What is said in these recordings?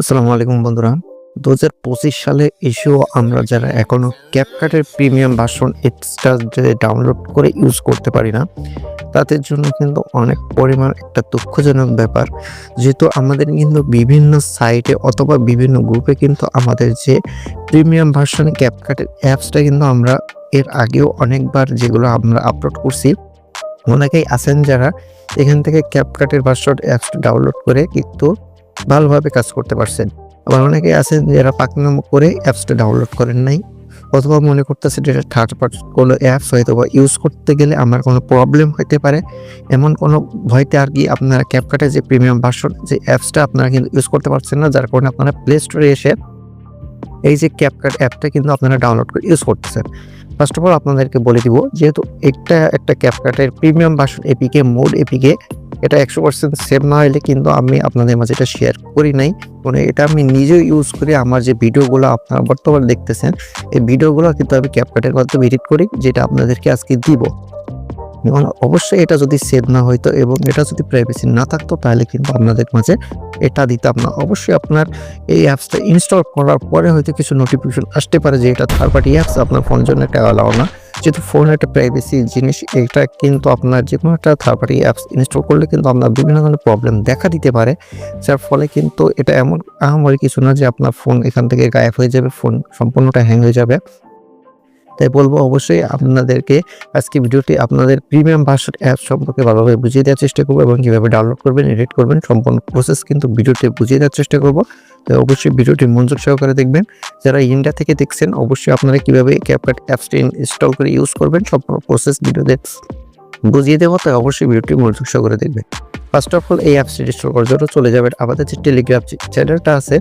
আসসালামু আলাইকুম বন্ধুরা। ২০২৫ সালে এসেও আমরা যারা এখনো ক্যাপকাটের প্রিমিয়াম ভার্সন এক্সট্রা যে ডাউনলোড করে ইউজ করতে পারি না, তাদের জন্য কিন্তু অনেক পরিমাণ একটা দুঃখজনক ব্যাপার। যেহেতু আমাদের কিন্তু বিভিন্ন সাইটে অথবা বিভিন্ন গ্রুপে কিন্তু আমাদের যে প্রিমিয়াম ভার্সনে ক্যাপকাটের অ্যাপসটা কিন্তু আমরা এর আগেও অনেকবার যেগুলো আমরা আপলোড করছি, অনেকেই আছেন যারা এখান থেকে ক্যাপকাটের ভার্সন অ্যাপসটা ডাউনলোড করে কিন্তু ভালোভাবে কাজ করতে পারছেন। আবার অনেকেই আছেন যারা পাকনামো করে অ্যাপসটা ডাউনলোড করেন নাই, অথবা মনে করতেছে যে এটা থার্ড পার্টি কোনো অ্যাপস হয়তোবা ইউজ করতে গেলে আমার কোনো প্রবলেম হইতে পারে। এমন কোনো ভয়তে আরকি আপনারা ক্যাপকাটের যে প্রিমিয়াম ভার্সন যে অ্যাপসটা আপনারা কিন্তু ইউজ করতে পারছেন না। যার কারণে আপনারা প্লে স্টোরে এসে এই যে ক্যাপকাট অ্যাপটা কিন্তু আপনারা ডাউনলোড করে ইউজ করতেছেন। ফার্স্ট অফ অল আপনাদেরকে বলে দিব, যেহেতু একটা ক্যাপকাটের premium version APK mod APK এটা 100% সেভ না হইলে কিন্তু আমি আপনাদের মাঝে এটা শেয়ার করি নাই। মানে এটা আমি নিজেও ইউজ করি। আমার যে ভিডিওগুলো আপনারা বর্তমানে দেখতেছেন, এই ভিডিওগুলো কিন্তু আমি ক্যাপকাটের মাধ্যমে এডিট করি, যেটা আপনাদেরকে আজকে দিব। এবং অবশ্যই এটা যদি সেভ না হইতো এবং এটা যদি প্রাইভেসি না থাকতো, তাহলে কিন্তু আপনাদের মাঝে এটা দিতাম না। অবশ্যই আপনার এই অ্যাপসটা ইনস্টল করার পরে হয়তো কিছু নোটিফিকেশন আসতে পারে যে এটা থার্ড পার্টি অ্যাপস, আপনার ফোনের জন্য এটা অ্যালাউ না। যেহেতু ফোন একটা প্রাইভেসি জিনিস, এটা কিন্তু আপনার যেকোনো একটা থার্ড পার্টি অ্যাপস ইনস্টল করলে কিন্তু আপনার বিভিন্ন ধরনের প্রবলেম দেখা দিতে পারে। যার ফলে কিন্তু এটা এমন আহামরি কিছু না যে আপনার ফোন এখান থেকে গায়েব হয়ে যাবে, ফোন সম্পূর্ণটা হ্যাং হয়ে যাবে। তাই বলবো, অবশ্যই আপনাদেরকে আজকে ভিডিওটি আপনাদের প্রিমিয়াম ভার্সন অ্যাপ সম্পর্কে ভালোভাবে বুঝিয়ে দেওয়ার চেষ্টা করবো এবং কীভাবে ডাউনলোড করবেন, এডিট করবেন, সম্পূর্ণ প্রসেস কিন্তু ভিডিওতে বুঝিয়ে দেওয়ার চেষ্টা করবো। তো অবশ্যই ভিডিওটি মনোযোগ সহকারে দেখবেন। যারা ইন্ডিয়া থেকে দেখছেন, অবশ্যই আপনারা কীভাবে ক্যাপকাট অ্যাপসটি ইনস্টল করে ইউজ করবেন সম্পূর্ণ প্রসেস ভিডিওতে বুঝিয়ে দেবো। তাই অবশ্যই ভিডিওটি মনোযোগ সহকারে দেখবেন। ফার্স্ট অফ অল এই অ্যাপসটি ইনস্টল করার জন্য চলে যাবেন আমাদের যে টেলিগ্রাম চ্যানেলটা আছে,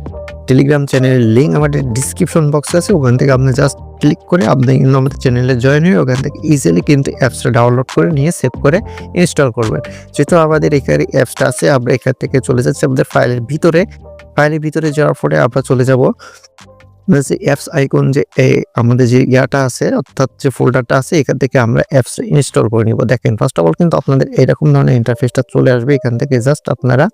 টেলিগ্রাম চ্যানেলের লিঙ্ক আমাদের ডিসক্রিপশন বক্সে আছে। ওখান থেকে আপনি জাস্ট ক্লিক করে আপনি কিন্তু আমাদের চ্যানেলে জয়েন হয়ে ওখান থেকে ইজিলি কিন্তু অ্যাপসটা ডাউনলোড করে নিয়ে সেভ করে ইনস্টল করবেন। যেহেতু আমাদের এখানে অ্যাপসটা আছে, আমরা এখান থেকে চলে যাচ্ছি আমাদের ফাইলের ভিতরে যাওয়ার পরে আমরা চলে যাব যে অ্যাপস আইকন, যে আমাদের যে ইয়াটা আছে অর্থাৎ যে ফোল্ডারটা আছে, এখান থেকে আমরা অ্যাপস ইনস্টল করে নিব। দেখেন, ফার্স্ট অফ অল কিন্তু আপনাদের এরকম ধরনের ইন্টারফেসটা চলে আসবে। এখান থেকে জাস্ট আপনারা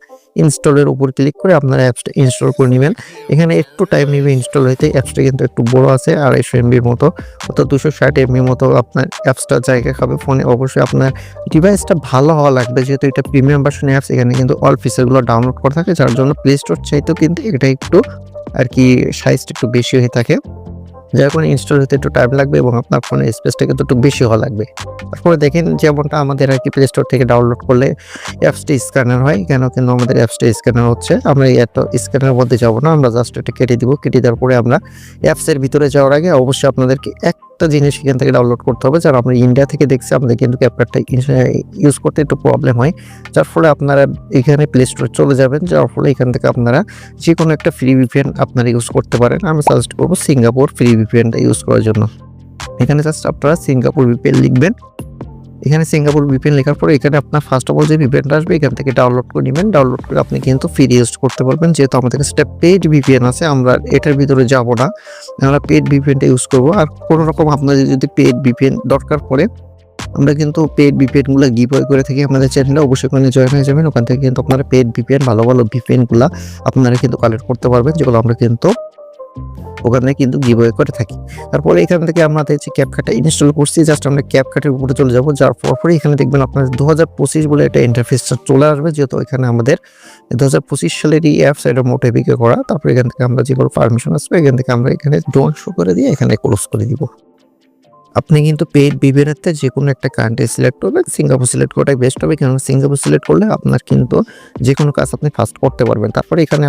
ইনস্টলের উপর ক্লিক করে আপনারা অ্যাপসটা ইনস্টল করে নেবেন। এখানে একটু টাইম নেবে ইনস্টল হইতে। অ্যাপসটা কিন্তু একটু বড় আছে, 250 MB মতো অর্থাৎ 260 MB মতো আপনার অ্যাপসটা জায়গা খাবে ফোনে। অবশ্যই আপনার ডিভাইসটা ভালো হওয়া লাগবে, যেহেতু এটা প্রিমিয়াম ভার্সন অ্যাপস। এখানে কিন্তু অল ফিচারগুলো ডাউনলোড করা থাকে, যার জন্য প্লে স্টোর চাইতেও কিন্তু এটা একটু আর কি সাইজটা একটু বেশি হয়ে থাকে, যার কারণে ইনস্টল হতে একটু টাইম লাগবে এবং আপনার ফোনের স্পেসটা কিন্তু একটু বেশি হওয়া লাগবে। তারপরে দেখেন, যেমনটা আমাদের আর কি প্লে স্টোর থেকে ডাউনলোড করলে অ্যাপসটি স্ক্যানার হয়, কেন কিন্তু আমাদের অ্যাপসটা স্ক্যানার হচ্ছে। আমরা এই একটা স্ক্যানারের মধ্যে যাবো না, আমরা জাস্ট এটা কেটে দিব। কেটে দেওয়ার পরে আমরা অ্যাপসের ভিতরে যাওয়ার আগে অবশ্যই আপনাদেরকে একটা জিনিস এখান থেকে ডাউনলোড করতে হবে। যারা আমরা ইন্ডিয়া থেকে দেখছি, আমাদের কিন্তু ক্যাপকাটটা ইউজ করতে একটু প্রবলেম হয়, যার ফলে আপনারা এখানে প্লে স্টোরে চলে যাবেন। যার ফলে এখান থেকে আপনারা যে কোনো একটা ফ্রি ভিপিএন আপনারা ইউজ করতে পারেন। আমি সাজেস্ট করবো সিঙ্গাপুর ফ্রি ভিপিএনটা ইউজ করার জন্য। এখানে জাস্ট আপনারা সিঙ্গাপুর ভিপিএন লিখবেন। এখানে সিঙ্গাপুর ভিপিএন লেখার পরে এখানে আপনার ফার্স্ট অফ অল যে ভিপিএনটা আসবে, এখান থেকে ডাউনলোড করে নেবেন। ডাউনলোড করে আপনি কিন্তু ফ্রি ইউজ করতে পারবেন। যেহেতু আমাদের কাছে একটা পেইড ভিপিএন আছে, আমরা এটার ভিতরে যাব না, আমরা পেইড ভিপিএনটা ইউজ করবো। আর কোনো রকম আপনাদের যদি পেইড ভিপিএন দরকার পড়ে, আমরা কিন্তু পেইড ভিপিএনগুলো গিভঅ্যাওয়ে করে থাকি আমাদের চ্যানেলে। অবশ্যই ওখানে জয়েন হয়ে যাবেন। ওখান থেকে কিন্তু আপনারা পেইড ভিপিএন ভালো ভিপিএনগুলো আপনারা কিন্তু কালেক্ট করতে পারবেন, যেগুলো আমরা কিন্তু ওখানে কিন্তু গিভঅ্যাওয়ে করে থাকি। তারপরে এখান থেকে আমাদের যে ক্যাপকাটটা ইনস্টল করছি, জাস্ট আমরা ক্যাপকাটের উপরে চলে যাব। যার পরে এখানে দেখবেন আপনার 2025 বলে একটা ইন্টারফেসটা চলে আসবে, যেহেতু এখানে আমাদের 2025 সালের এই অ্যাপস এটা মোটে বিকে করা। তারপরে এখান থেকে আমরা যেগুলো পারমিশন আসবে, এখান থেকে আমরা এখানে ডোন্ট শো করে দিয়ে এখানে ক্লোজ করে দিব। আপনি কিন্তু পেইড ভিপিএনতে যে কোনো একটা কান্ট্রি সিলেক্ট করবেন। সিঙ্গাপুর সিলেক্ট করাটাই বেস্ট হবে, কারণ সিঙ্গাপুর সিলেক্ট করলে আপনার কিন্তু যে কোনো কাজ আপনি ফাস্ট করতে পারবেন। তারপরে এখানে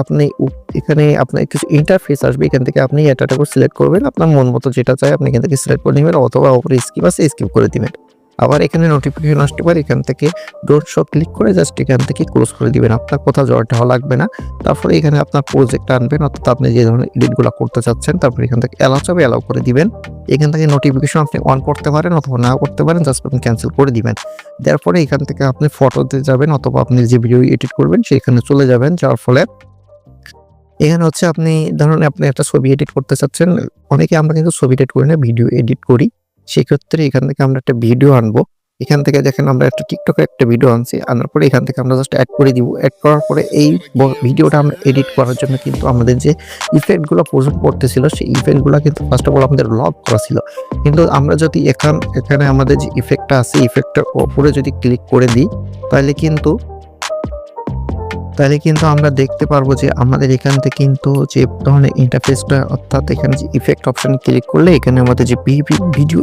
আপনার কিছু ইন্টারফেস আসবে, এখান থেকে আপনি এটা করে সিলেক্ট করবেন। আপনার মন মতো যেটা চাই আপনি এখান থেকে সিলেক্ট করে নেবেন, অথবা উপরে স্কিপ আছে স্কিপ করে দিবেন। আবার এখানে নোটিফিকেশন আসতে পারে, এখান থেকে ডোন্ট শো ক্লিক করে জাস্ট এখান থেকে ক্লোজ করে দিবেন। আপনার কোথাও জয়েন্ট হওয়া লাগবে না। তারপরে এখানে আপনার প্রজেক্ট আনবেন, অর্থাৎ আপনি যে ধরনের এডিটগুলো করতে চাচ্ছেন। তারপরে এখান থেকে অ্যালাউ চাবে অ্যালাউ করে দিবেন। এখান থেকে নোটিফিকেশন আপনি অন করতে পারেন অথবা না করতে পারেন, জাস্ট আপনি ক্যান্সেল করে দিবেন। তারপরে এখান থেকে আপনি ফটোতে যাবেন, অথবা আপনি যে ভিডিও এডিট করবেন সেখানে চলে যাবেন। যাওয়ার ফলে এখানে হচ্ছে আপনি ধরুন আপনি একটা ছবি এডিট করতে চাচ্ছেন। অনেকে আমরা কিন্তু ছবি এডিট করি না, ভিডিও এডিট করি। সেক্ষেত্রে এখান থেকে আমরা একটা ভিডিও আনবো। এখান থেকে দেখেন আমরা একটা টিকটকে একটা ভিডিও আনছি, আনার পরে এখান থেকে আমরা জাস্ট অ্যাড করে দিব। অ্যাড করার পরে এই ভিডিওটা আমরা এডিট করার জন্য কিন্তু আমাদের যে ইফেক্টগুলো প্রয়োজন পড়তেছিল সেই ইফেক্টগুলো কিন্তু ফার্স্ট অফ অল আমাদের লক করা ছিল। কিন্তু আমরা যদি এখানে আমাদের যে ইফেক্টটা আছে ইফেক্টটার উপরে যদি ক্লিক করে দিই তাহলে কিন্তু আমরা দেখতে পারবো যে আমাদের এখান থেকে কিন্তু যে ধরনের ইন্টারফেসটা, অর্থাৎ এখানে যে ইফেক্ট অপশনে ক্লিক করলে এখানে আমাদের যে ভিডিও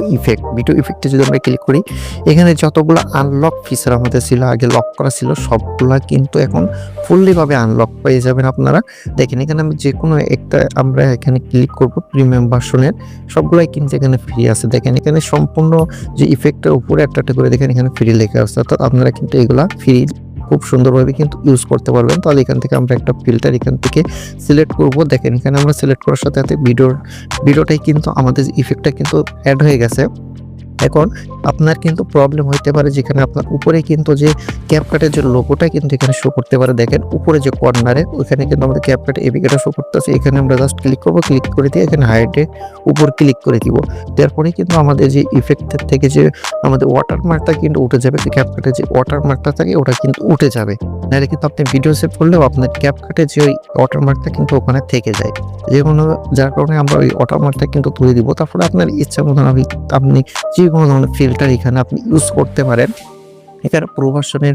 ইফেক্টে যদি আমরা ক্লিক করি, এখানে যতগুলো আনলক ফিচার আমাদের ছিল, আগে লক করা ছিল, সবগুলা কিন্তু এখন ফুললি ভাবে আনলক পেয়ে যাবেন আপনারা। দেখেন এখানে আমি যে কোনো একটা আমরা এখানে ক্লিক করব, প্রিমিয়াম ভার্সনের সবগুলাই কিন্তু এখানে ফ্রি আছে। দেখেন এখানে সম্পূর্ণ যে ইফেক্টের উপরে একটা করে দেখেন এখানে ফ্রি লেখা আছে, অর্থাৎ আপনারা কিন্তু এগুলা ফ্রি খুব সুন্দরভাবে কিন্তু ইউজ করতে পারবেন। তাহলে এখান থেকে আমরা একটা ফিল্টার এখান থেকে সিলেক্ট করব। দেখেন এখানে আমরা সিলেক্ট করার সাথে সাথে ভিডিওটাই কিন্তু আমাদের ইফেক্টটা কিন্তু অ্যাড হয়ে গেছে। এখন আপনার কিন্তু প্রবলেম হইতে পারে যেখানে আপনার উপরে কিন্তু যে ক্যাপকাটের যে লোগোটা কিন্তু এখানে শো করতে পারে। দেখেন উপরে যে কর্নারে ওখানে কিন্তু আমাদের ক্যাপকাট এপিকেটা শো করতেছে। এখানে আমরা জাস্ট ক্লিক করব, ক্লিক করে দিয়ে এখানে হাইটে উপর ক্লিক করে দিব। তারপরে কিন্তু আমাদের যে ইফেক্টের থেকে যে আমাদের ওয়াটারমার্কটা কিন্তু উঠে যাবে, যে ক্যাপকাটের যে ওয়াটারমার্কটা থাকে ওটা কিন্তু উঠে যাবে। নাহলে কিন্তু আপনি ভিডিও সেভ করলেও আপনার ক্যাপকাটে যে ওই ওয়াটারমার্কটা কিন্তু ওখানে থেকে যায়, যেগুলো যার কারণে আমরা ওই ওয়াটারমার্কটা কিন্তু তুলে দিব। তারপরে আপনার ইচ্ছা মতন আপনি যে কোনো ধরনের ফিল্টার এখানে আপনি ইউজ করতে পারেন। এখানে প্রো ভার্সনের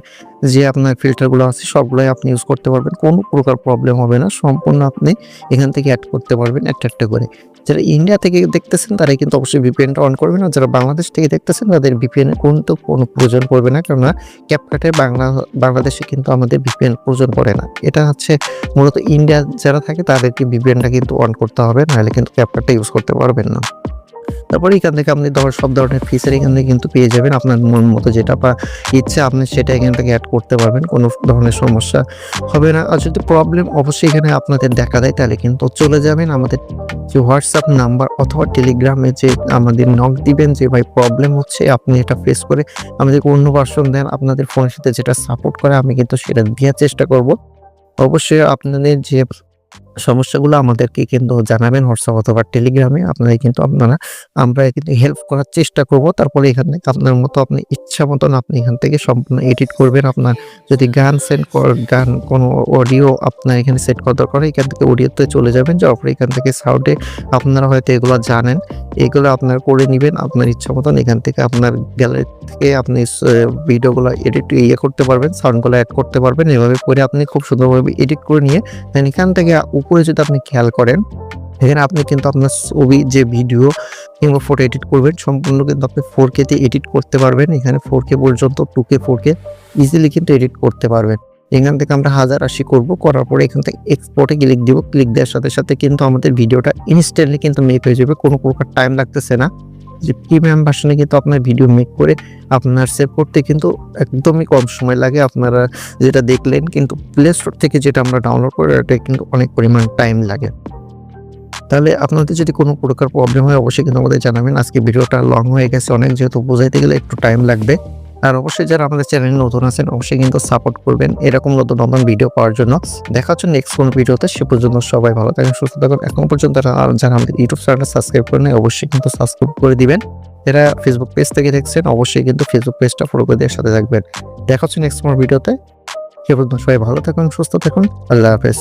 যে আপনার ফিল্টারগুলো আছে সবগুলোই আপনি ইউজ করতে পারবেন, কোনো প্রকার প্রবলেম হবে না। সম্পূর্ণ আপনি এখান থেকে অ্যাড করতে পারবেন একটা করে। যারা ইন্ডিয়া থেকে দেখতেছেন তারা কিন্তু অবশ্যই ভিপিএনটা অন করবেন, আর যারা বাংলাদেশ থেকে দেখতেছেন তাদের ভিপিএন এর কিন্তু কোনো প্রয়োজন পড়বে না, কেননা ক্যাপকাটে বাংলাদেশে কিন্তু আমাদের ভিপিএন প্রয়োজন পড়ে না। এটা হচ্ছে মূলত ইন্ডিয়া যারা থাকে তাদেরকে ভিপিএনটা কিন্তু অন করতে হবে, নাহলে কিন্তু ক্যাপকাটটা ইউজ করতে পারবেন না। তারপরে এখান থেকে আপনি সব ধরনের ফিচার এখান থেকে কিন্তু পেয়ে যাবেন। আপনার মন মতো যেটা ইচ্ছা আপনি সেটা এখান থেকে অ্যাড করতে পারবেন, কোনো ধরনের সমস্যা হবে না। আর যদি প্রবলেম অবশ্যই এখানে আপনাদের দেখা দেয় তাহলে কিন্তু চলে যাবেন আমাদের যে হোয়াটসঅ্যাপ নাম্বার অথবা টেলিগ্রামে যে আমাদের নক দিবেন যে ভাই প্রবলেম হচ্ছে, আপনি এটা ফেস করে আমাদেরকে অন্য ভার্সন দেন, আপনাদের ফোনের সাথে যেটা সাপোর্ট করে আমি কিন্তু সেটা দেওয়ার চেষ্টা করব। অবশ্যই আপনাদের যে সমস্যাগুলো আমাদেরকে কিন্তু জানাবেন হোয়াটসঅ্যাপ অথবা টেলিগ্রামে। আমরা কিন্তু হেল্প করার চেষ্টা করব। তারপরে এখান থেকে আপনার মতো আপনি ইচ্ছা মতন আপনি এখান থেকে সম্পূর্ণ এডিট করবেন। আপনার যদি গান কোনো অডিও আপনার এখানে সেট করা দরকার হয়, এখান থেকে অডিওতে চলে যাবেন। যাওয়ার পরে এখান থেকে সাউন্ডে আপনারা হয়তো এগুলো জানেন, এগুলো আপনার করে নেবেন আপনার ইচ্ছা মতন। এখান থেকে আপনার গ্যালারি থেকে আপনি ভিডিওগুলো করতে পারবেন, সাউন্ডগুলো অ্যাড করতে পারবেন। এভাবে করে আপনি খুব সুন্দরভাবে এডিট করে নিয়ে এখান থেকে উপরে যদি আপনি খেয়াল করেন, এখানে আপনি কিন্তু আপনার ছবি যে ভিডিও কিংবা ফটো এডিট করবেন সম্পূর্ণ কিন্তু আপনি 4K তে এডিট করতে পারবেন। এখানে 4K পর্যন্ত 2K 4K ইজিলি কিন্তু এডিট করতে পারবেন। এখান থেকে আমরা 1080 করব, করার পরে এখান থেকে এক্সপোর্টে ক্লিক দিব। ক্লিক দেওয়ার সাথে সাথে কিন্তু আমাদের ভিডিওটা ইনস্ট্যান্টলি কিন্তু মেক হয়ে যাবে, কোনো প্রকার টাইম লাগতেছে না। যে প্রিমিয়াম ভার্সনে কিন্তু আপনার ভিডিও মেক করে আপনার সেভ করতে কিন্তু একদমই কম সময় লাগে। আপনারা যেটা দেখলেন, কিন্তু প্লে স্টোর থেকে যেটা আমরা ডাউনলোড করে এটা কিন্তু অনেক পরিমাণ টাইম লাগে। তাহলে আপনাদের যদি কোনো প্রকার প্রবলেম হয় অবশ্যই কিন্তু আমাদের জানাবেন। আজকে ভিডিওটা লং হয়ে গেছে অনেক, যেহেতু বোঝাইতে গেলে একটু টাইম লাগবে। আর অবশ্যই যারা আমাদের চ্যানেলে নতুন আছেন অবশ্যই কিন্তু সাপোর্ট করবেন এরকম নতুন ভিডিও পাওয়ার জন্য। দেখা হচ্ছে নেক্সট কোনো ভিডিওতে, সে পর্যন্ত সবাই ভালো থাকেন, সুস্থ থাকুন। এখন পর্যন্ত যারা আমাদের ইউটিউব চ্যানেলটা সাবস্ক্রাইব করেন অবশ্যই কিন্তু সাবস্ক্রাইব করে দিবেন। যারা ফেসবুক পেজ থেকে দেখছেন অবশ্যই কিন্তু ফেসবুক পেজটা ফলো করে দেওয়ার সাথে থাকবেন। দেখা হচ্ছে নেক্সট কোনো ভিডিওতে, সে পর্যন্ত সবাই ভালো থাকুন, সুস্থ থাকুন। আল্লাহ হাফেজ।